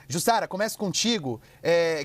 Jussara, começo contigo.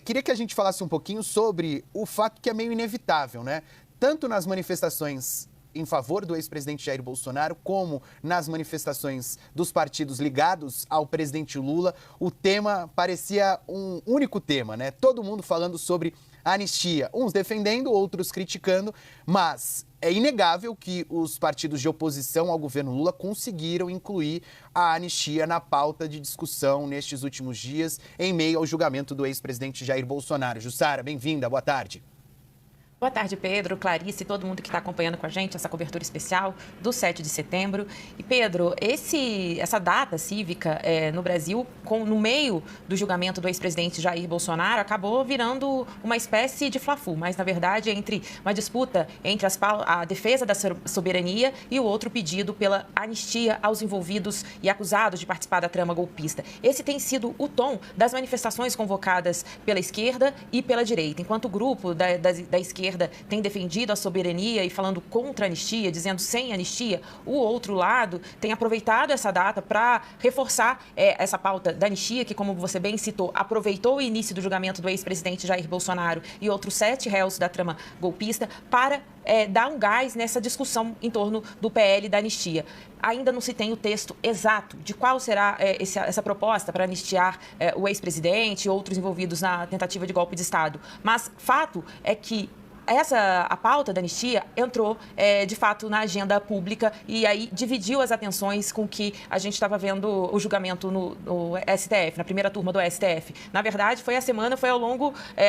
Queria que a gente falasse um pouquinho sobre o fato que é meio inevitável, né? Tanto nas manifestações em favor do ex-presidente Jair Bolsonaro, como nas manifestações dos partidos ligados ao presidente Lula, o tema parecia um único tema, né? Todo mundo falando sobre a anistia, uns defendendo, outros criticando, mas é inegável que os partidos de oposição ao governo Lula conseguiram incluir a anistia na pauta de discussão nestes últimos dias, em meio ao julgamento do ex-presidente Jair Bolsonaro. Jussara, bem-vinda, boa tarde. Boa tarde, Pedro, Clarice e todo mundo que está acompanhando com a gente essa cobertura especial do 7 de setembro. E, Pedro, essa data cívica no Brasil, no meio do julgamento do ex-presidente Jair Bolsonaro, acabou virando uma espécie de fla-flu, mas, na verdade, entre uma disputa entre a defesa da soberania e o outro pedido pela anistia aos envolvidos e acusados de participar da trama golpista. Esse tem sido o tom das manifestações convocadas pela esquerda e pela direita, enquanto o grupo da esquerda tem defendido a soberania e falando contra a anistia, dizendo sem anistia, o outro lado tem aproveitado essa data para reforçar essa pauta da anistia, que, como você bem citou, aproveitou o início do julgamento do ex-presidente Jair Bolsonaro e outros 7 réus da trama golpista para dar um gás nessa discussão em torno do PL da anistia. Ainda não se tem o texto exato de qual será essa proposta para anistiar o ex-presidente e outros envolvidos na tentativa de golpe de Estado. Mas fato é que a pauta da anistia entrou, de fato, na agenda pública e aí dividiu as atenções com que a gente estava vendo o julgamento no STF, na primeira turma do STF. Na verdade,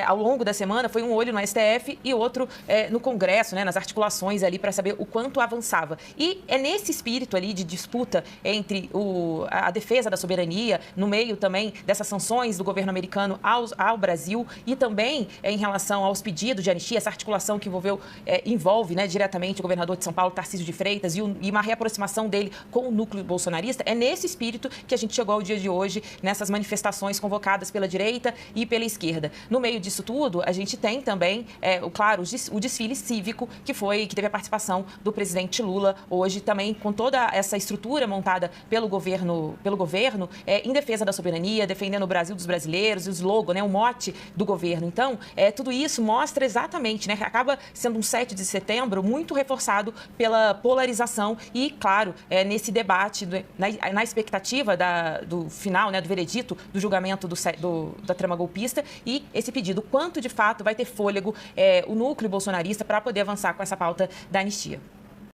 ao longo da semana, foi um olho no STF e outro no Congresso, né, nas articulações ali, para saber o quanto avançava. E é nesse espírito ali de disputa entre a defesa da soberania, no meio também dessas sanções do governo americano ao Brasil e também em relação aos pedidos de anistia, essa articulação que envolve, né, diretamente o governador de São Paulo, Tarcísio de Freitas, e uma reaproximação dele com o núcleo bolsonarista. É nesse espírito que a gente chegou ao dia de hoje, nessas manifestações convocadas pela direita e pela esquerda. No meio disso tudo, a gente tem também, o desfile cívico, que teve a participação do presidente Lula, hoje também com toda essa estrutura montada pelo governo em defesa da soberania, defendendo o Brasil dos brasileiros, e o slogan, né, o mote do governo. Então, tudo isso mostra exatamente, né, acaba sendo um 7 de setembro muito reforçado pela polarização e, claro, nesse debate, na expectativa do final, né, do veredito do julgamento da trama golpista e esse pedido, quanto de fato vai ter fôlego o núcleo bolsonarista para poder avançar com essa pauta da anistia.